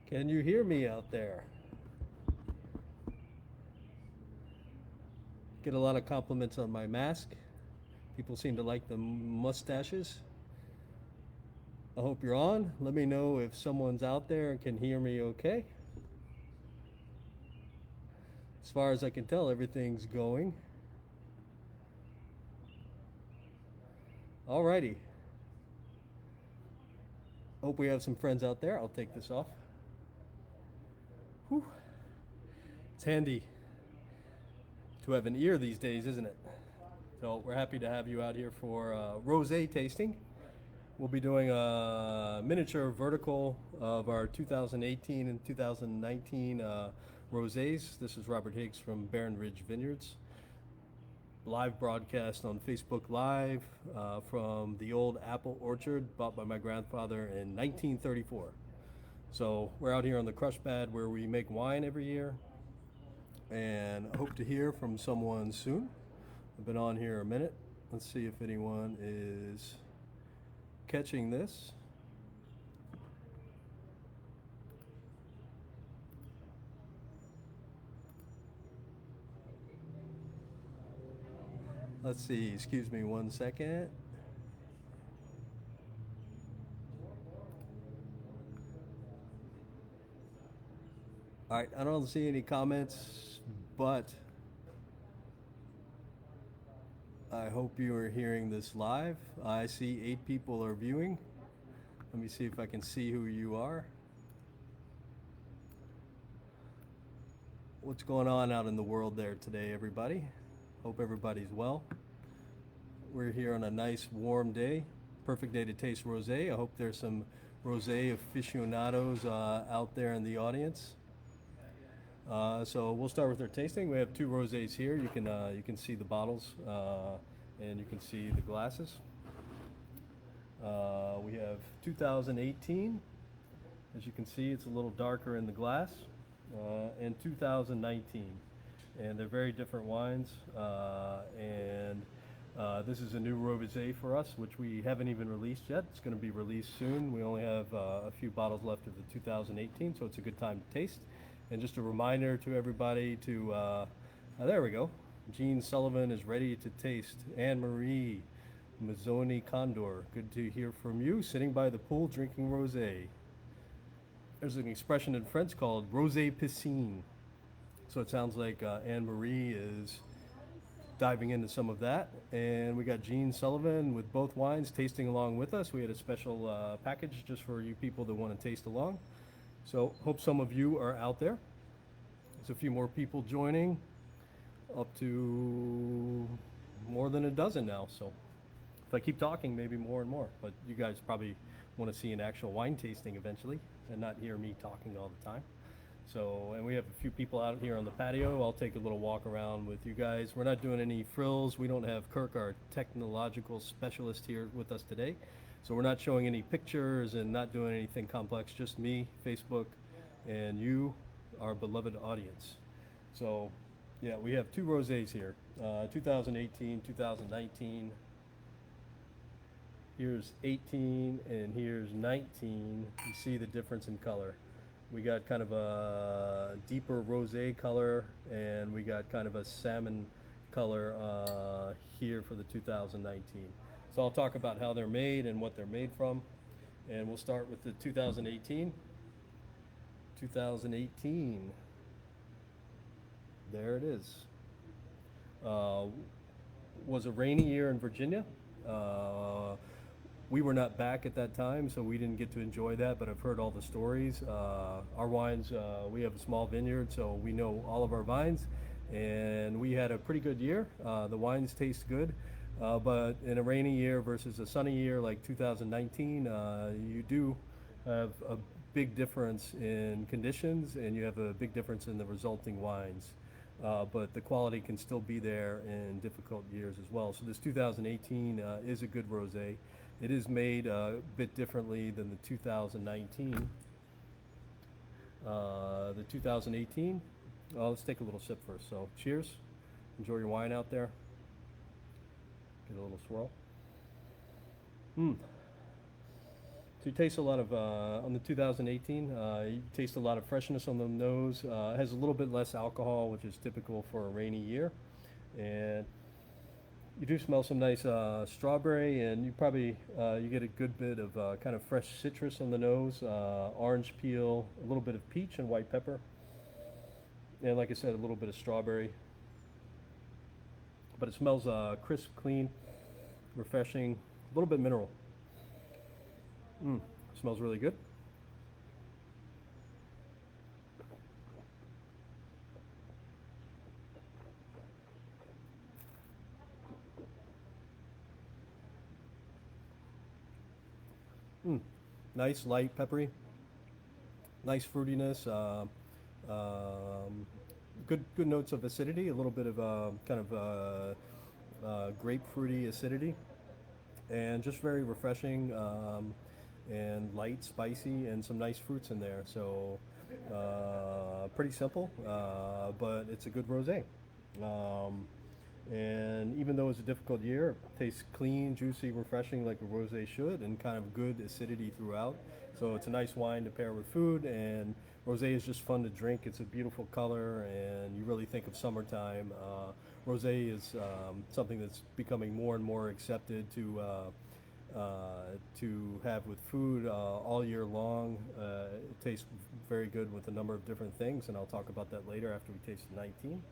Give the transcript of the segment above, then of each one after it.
Can you hear me out there? Get a lot of compliments on my mask. People seem to like the mustaches. I hope you're on. Let me know if someone's out there and can hear me okay. As far as I can tell, everything's going. Alrighty. Hope we have some friends out there. I'll take this off. Whew. It's handy to have an ear these days, isn't it? So we're happy to have you out here for rosé tasting. We'll be doing a miniature vertical of our 2018 and 2019 rosés. This is Robert Higgs from Barren Ridge Vineyards. Live broadcast on Facebook Live from the old apple orchard bought by my grandfather in 1934. So we're out here on the crush pad where we make wine every year, and I hope to hear from someone soon. I've been on here a minute. Let's see if anyone is catching this. Let's see, excuse me 1 second. All right, I don't see any comments, but I hope you are hearing this live. I see 8 people are viewing. Let me see if I can see who you are. What's going on out in the world there today, everybody? Hope everybody's well. We're here on a nice warm day. Perfect day to taste rosé. I hope there's some rosé aficionados out there in the audience. So we'll start with our tasting. We have 2 rosés here. You can see the bottles and you can see the glasses. We have 2018. As you can see, it's a little darker in the glass, and 2019. And they're very different wines. This is a new rosé for us, which we haven't even released yet. It's going to be released soon. We only have a few bottles left of the 2018, so it's a good time to taste. And just a reminder to everybody to, there we go. Gene Sullivan is ready to taste. Anne-Marie Mazzoni Condor, good to hear from you. Sitting by the pool drinking rosé. There's an expression in French called rosé piscine. So it sounds like Anne-Marie is diving into some of that. And we got Gene Sullivan with both wines tasting along with us. We had a special package just for you people that want to taste along. So hope some of you are out there. There's a few more people joining, up to more than a dozen now. So if I keep talking, maybe more and more. But you guys probably want to see an actual wine tasting eventually and not hear me talking all the time. So, and we have a few people out here on the patio. I'll take a little walk around with you guys. We're not doing any frills. We don't have Kirk, our technological specialist, here with us today. So we're not showing any pictures and not doing anything complex, just me, Facebook, and you, our beloved audience. So yeah, we have 2 rosés here, 2018, 2019. Here's 18 and here's 19. You see the difference in color. We got kind of a deeper rosé color, and we got kind of a salmon color here for the 2019. So I'll talk about how they're made and what they're made from. And we'll start with the 2018. 2018. There it is. Was a rainy year in Virginia. We were not back at that time, so we didn't get to enjoy that, but I've heard all the stories. Our wines, we have a small vineyard, so we know all of our vines, and we had a pretty good year. The wines taste good. But in a rainy year versus a sunny year like 2019, you do have a big difference in conditions, and you have a big difference in the resulting wines. But the quality can still be there in difficult years as well. So this 2018 is a good rosé. It is made a bit differently than the 2019. The 2018, let's take a little sip first. So cheers. Enjoy your wine out there. Get a little swirl. So you taste a lot of, on the 2018, you taste a lot of freshness on the nose. It has a little bit less alcohol, which is typical for a rainy year. And you do smell some nice strawberry, and you probably, you get a good bit of kind of fresh citrus on the nose, orange peel, a little bit of peach and white pepper. And like I said, a little bit of strawberry. But it smells crisp, clean, refreshing, a little bit mineral. Smells really good. Nice, light, peppery. Nice fruitiness. Good notes of acidity. A little bit of kind of grapefruity acidity, and just very refreshing. And light, spicy, and some nice fruits in there. So pretty simple, but it's a good rosé. And even though it's a difficult year, it tastes clean, juicy, refreshing like a rosé should, and kind of good acidity throughout. So it's a nice wine to pair with food, and rosé is just fun to drink. It's a beautiful color, and you really think of summertime. Rosé is something that's becoming more and more accepted to have with food all year long. It tastes very good with a number of different things, and I'll talk about that later after we taste the 19.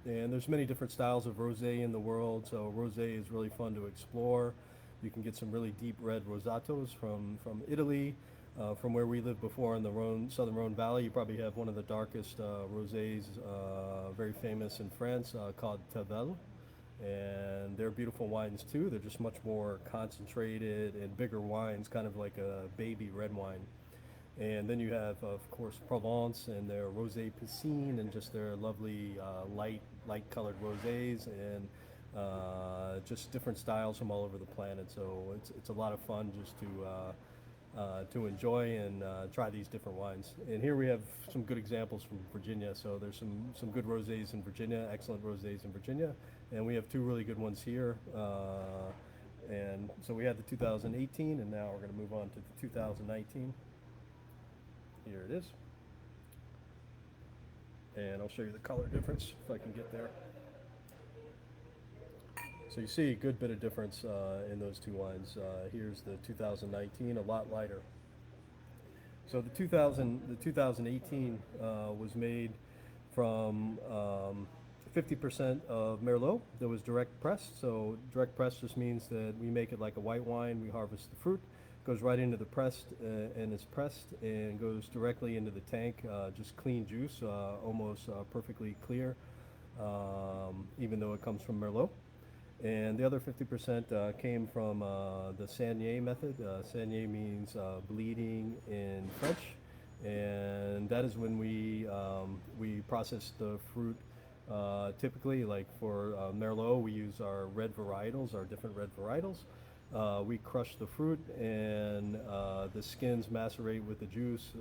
And there's many different styles of rosé in the world, so rosé is really fun to explore. You can get some really deep red rosatos from Italy. From where we lived before in the southern Rhone Valley, you probably have one of the darkest rosés, very famous in France, called Tavel. And they're beautiful wines too. They're just much more concentrated and bigger wines, kind of like a baby red wine. And then you have, of course, Provence and their Rosé Piscine, and just their lovely light colored rosés, and just different styles from all over the planet. So it's a lot of fun just to enjoy and try these different wines. And here we have some good examples from Virginia. So there's some good rosés in Virginia, excellent rosés in Virginia, and we have two really good ones here. And so we had the 2018, and now we're going to move on to the 2019. Here it is. And I'll show you the color difference if I can get there. So you see a good bit of difference in those two wines. Here's the 2019, a lot lighter. So the 2018 was made from 50% of Merlot that was direct pressed. So direct press just means that we make it like a white wine. We harvest the fruit, goes right into the pressed, and is pressed and goes directly into the tank. Just clean juice, almost perfectly clear, even though it comes from Merlot. And the other 50% came from the Saignée method. Saignée means bleeding in French, and that is when we process the fruit. Typically, like for Merlot, we use our red varietals, our different red varietals. We crush the fruit, and the skins macerate with the juice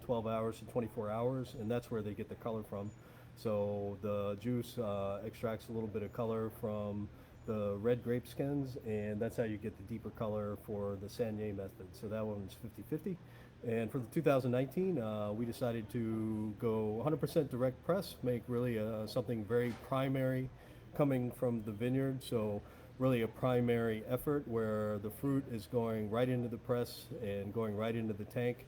12 hours to 24 hours, and that's where they get the color from. So the juice extracts a little bit of color from the red grape skins, and that's how you get the deeper color for the Saignée method. So that one's 50-50. And for the 2019, we decided to go 100% direct press, make really something very primary coming from the vineyard. So really a primary effort where the fruit is going right into the press and going right into the tank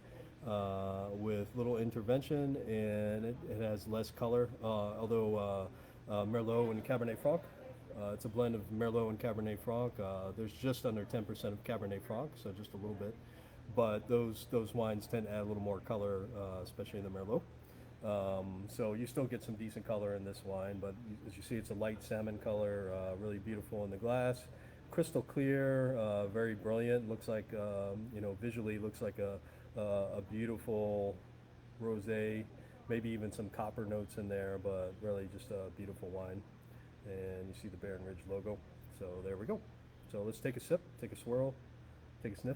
with little intervention, and it has less color, although Merlot and Cabernet Franc, it's a blend of Merlot and Cabernet Franc. There's just under 10% of Cabernet Franc, so just a little bit. But those wines tend to add a little more color, especially in the Merlot. So you still get some decent color in this wine, but as you see, it's a light salmon color, really beautiful in the glass. Crystal clear, very brilliant. Looks like, visually looks like a beautiful rosé, maybe even some copper notes in there, but really just a beautiful wine. And you see the Barron Ridge logo. So there we go. So let's take a sip, take a swirl, take a sniff.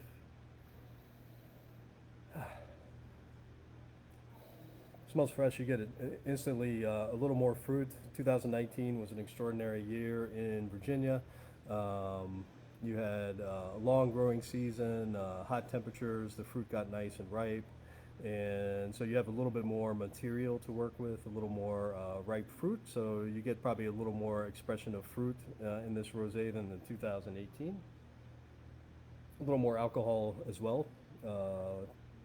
Smells fresh. You get it instantly, a little more fruit. 2019 was an extraordinary year in Virginia. You had a long growing season, hot temperatures, the fruit got nice and ripe, and so you have a little bit more material to work with, a little more ripe fruit, so you get probably a little more expression of fruit in this rosé than the 2018. A little more alcohol as well,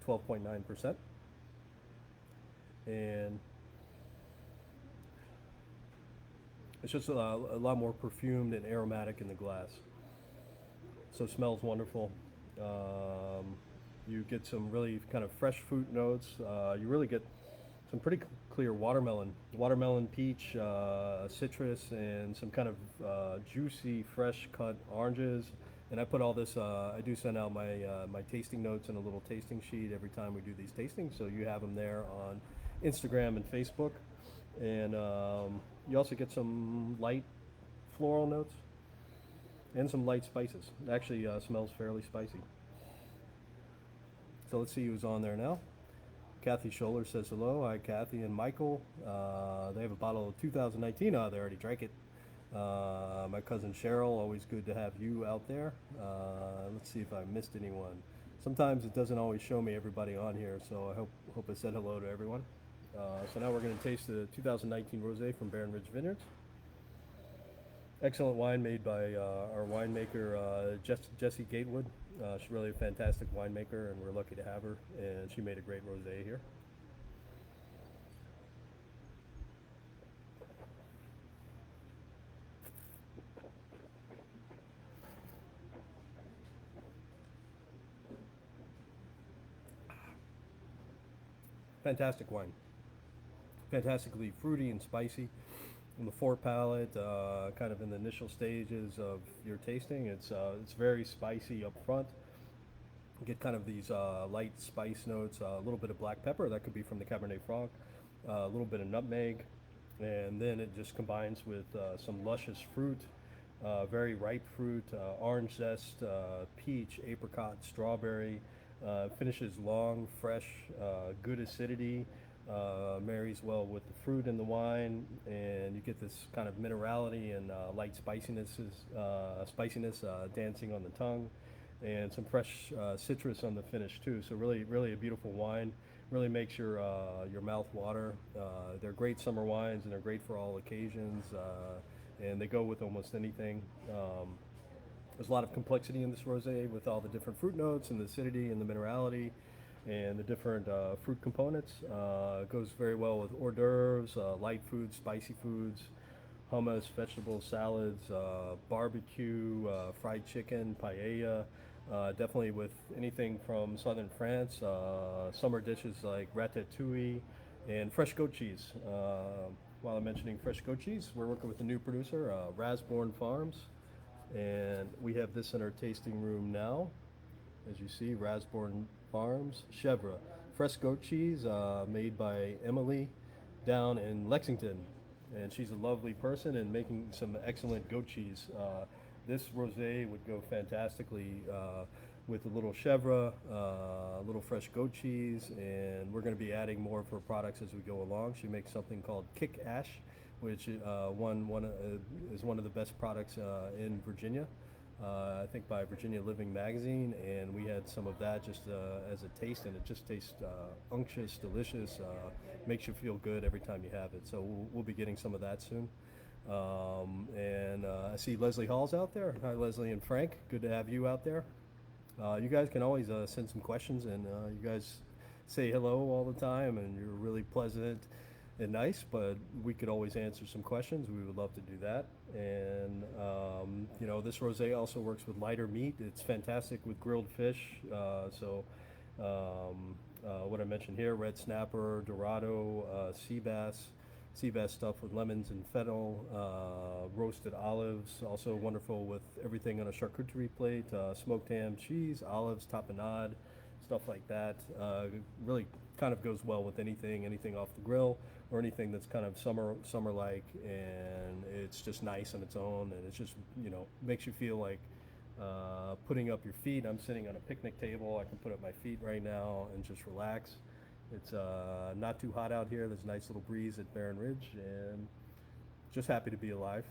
12.9%. And it's just a lot more perfumed and aromatic in the glass. So it smells wonderful. You get some really kind of fresh fruit notes. You really get some pretty clear watermelon, peach, citrus, and some kind of juicy, fresh cut oranges. And I put all this. I do send out my tasting notes and a little tasting sheet every time we do these tastings, so you have them there on Instagram and Facebook. And you also get some light floral notes and some light spices. It actually smells fairly spicy. So let's see who's on there now. Kathy Scholler says hello. Hi, Kathy and Michael. They have a bottle of 2019. Oh, they already drank it. My cousin Cheryl, always good to have you out there. Let's see if I missed anyone. Sometimes it doesn't always show me everybody on here, so I hope I said hello to everyone. So now we're going to taste the 2019 Rosé from Barren Ridge Vineyards. Excellent wine made by our winemaker, Jessie Gatewood. She's really a fantastic winemaker, and we're lucky to have her, and she made a great rosé here. Fantastic wine. Fantastically fruity and spicy. On the fore palate, kind of in the initial stages of your tasting, it's very spicy up front. You get kind of these light spice notes, a little bit of black pepper, that could be from the Cabernet Franc, a little bit of nutmeg, and then it just combines with some luscious fruit, very ripe fruit, orange zest, peach, apricot, strawberry. Finishes long, fresh, good acidity. Marries well with the fruit and the wine, and you get this kind of minerality and light spiciness dancing on the tongue, and some fresh citrus on the finish too. So really a beautiful wine. Really makes your mouth water. They're great summer wines, and they're great for all occasions, and they go with almost anything. There's a lot of complexity in this rosé with all the different fruit notes and the acidity and the minerality and the different fruit components. It goes very well with hors d'oeuvres, light foods, spicy foods, hummus, vegetables, salads, barbecue, fried chicken, paella. Definitely with anything from southern France, summer dishes like ratatouille, and fresh goat cheese. While I'm mentioning fresh goat cheese, we're working with a new producer, Rasborn Farms, and we have this in our tasting room now. As you see, Rasborn Farms, Chèvre, fresh goat cheese made by Emily down in Lexington. And she's a lovely person and making some excellent goat cheese. This rosé would go fantastically with a little Chèvre, a little fresh goat cheese, and we're going to be adding more of her products as we go along. She makes something called Kick Ash, which is one of the best products in Virginia. I think by Virginia Living Magazine, and we had some of that just as a taste, and it just tastes unctuous, delicious, makes you feel good every time you have it. So we'll be getting some of that soon. And I see Leslie Hall's out there. Hi, Leslie and Frank. Good to have you out there. You guys can always send some questions, and you guys say hello all the time, and you're really pleasant and nice, but we could always answer some questions. We would love to do that. And this rosé also works with lighter meat. It's fantastic with grilled fish. What I mentioned here, red snapper, dorado, sea bass stuffed with lemons and fennel, roasted olives, also wonderful with everything on a charcuterie plate, smoked ham, cheese, olives, tapenade, stuff like that. Really kind of goes well with anything off the grill, or anything that's kind of summer-like, and it's just nice on its own, and it's just, makes you feel like putting up your feet. I'm sitting on a picnic table. I can put up my feet right now and just relax. It's not too hot out here. There's a nice little breeze at Barren Ridge, and just happy to be alive.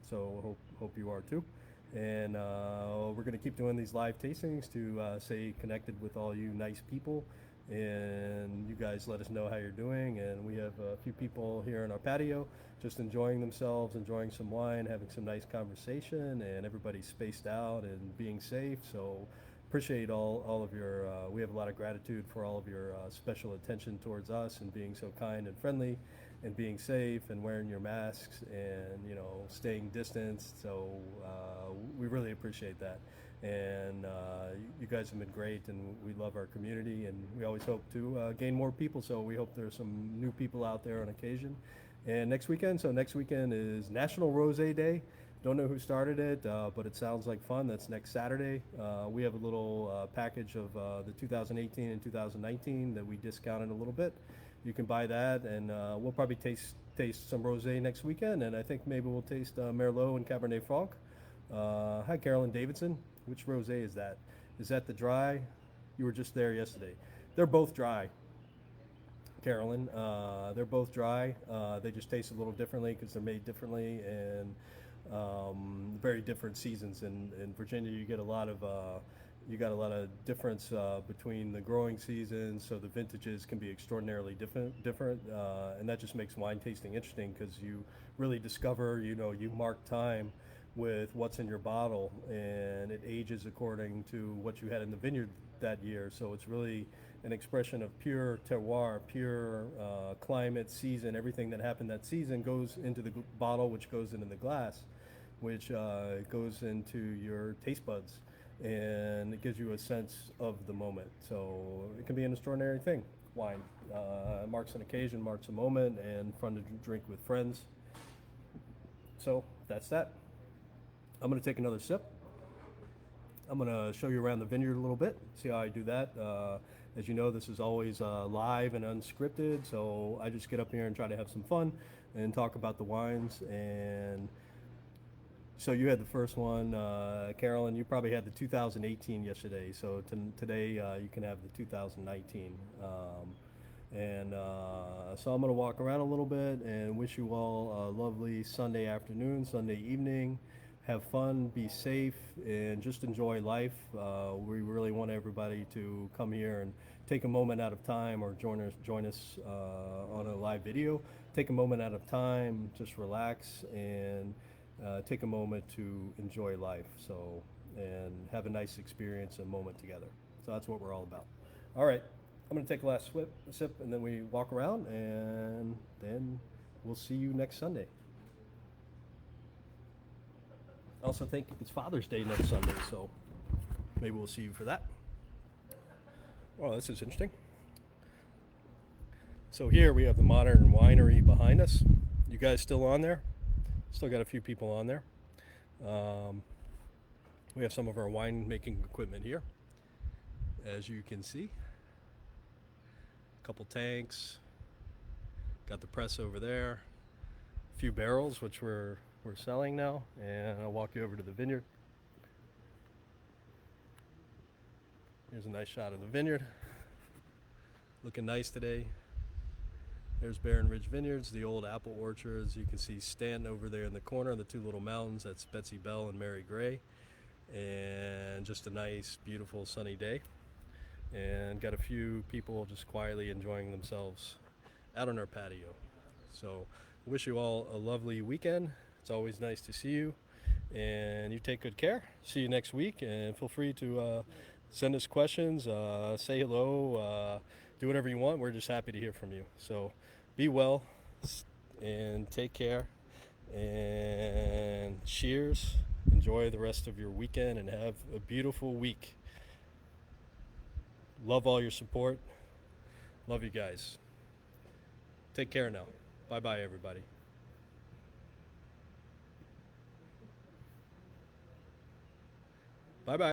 So hope you are too. And we're going to keep doing these live tastings to stay connected with all you nice people. And you guys let us know how you're doing. And we have a few people here in our patio just enjoying themselves, enjoying some wine, having some nice conversation, and everybody's spaced out and being safe. So appreciate all of your, we have a lot of gratitude for all of your special attention towards us and being so kind and friendly and being safe and wearing your masks and, you know, staying distanced. So we really appreciate that. And you guys have been great, and we love our community, and we always hope to gain more people. So we hope there's some new people out there on occasion. And next weekend is National Rosé Day. Don't know who started it, but it sounds like fun. That's next Saturday. We have a little package of the 2018 and 2019 that we discounted a little bit. You can buy that, and we'll probably taste some rosé next weekend, and I think maybe we'll taste Merlot and Cabernet Franc. Hi, Carolyn Davidson. Which rosé is that? Is that the dry? You were just there yesterday. They're both dry, Carolyn. They're both dry. They just taste a little differently because they're made differently, and very different seasons. In Virginia, you get a lot of difference between the growing seasons, so the vintages can be extraordinarily different, and that just makes wine tasting interesting because you really discover, you know, you mark time with what's in your bottle, and it ages according to what you had in the vineyard that year. So it's really an expression of pure terroir, pure climate, season. Everything that happened that season goes into the bottle, which goes into the glass, which goes into your taste buds, and it gives you a sense of the moment. So it can be an extraordinary thing. Wine marks an occasion, marks a moment, and fun to drink with friends. So that's that. I'm going to take another sip. I'm going to show you around the vineyard a little bit, see how I do that. As you know, this is always live and unscripted, so I just get up here and try to have some fun and talk about the wines. And so you had the first one, Carolyn. You probably had the 2018 yesterday, so today you can have the 2019. So I'm going to walk around a little bit and wish you all a lovely Sunday afternoon, Sunday evening. Have fun, be safe, and just enjoy life. We really want everybody to come here and take a moment out of time, or join us on a live video. Take a moment out of time, just relax, and take a moment to enjoy life. So, and have a nice experience and moment together. So that's what we're all about. All right, I'm going to take a last sip, and then we walk around, and then we'll see you next Sunday. I also think it's Father's Day next Sunday, so maybe we'll see you for that. Well, this is interesting. So here we have the Modern Winery behind us. You guys still on there? Still got a few people on there. We have some of our winemaking equipment here, as you can see. A couple tanks. Got the press over there. A few barrels, which we're selling now, and I'll walk you over to the vineyard. Here's a nice shot of the vineyard. Looking nice today. There's Barren Ridge Vineyards, the old apple orchards. You can see Stanton over there in the corner, the two little mountains. That's Betsy Bell and Mary Gray. And just a nice, beautiful, sunny day. And got a few people just quietly enjoying themselves out on our patio. So wish you all a lovely weekend. It's always nice to see you, and you take good care. See you next week, and feel free to send us questions, say hello, do whatever you want. We're just happy to hear from you. So be well, and take care, and cheers. Enjoy the rest of your weekend, and have a beautiful week. Love all your support. Love you guys. Take care now. Bye-bye, everybody.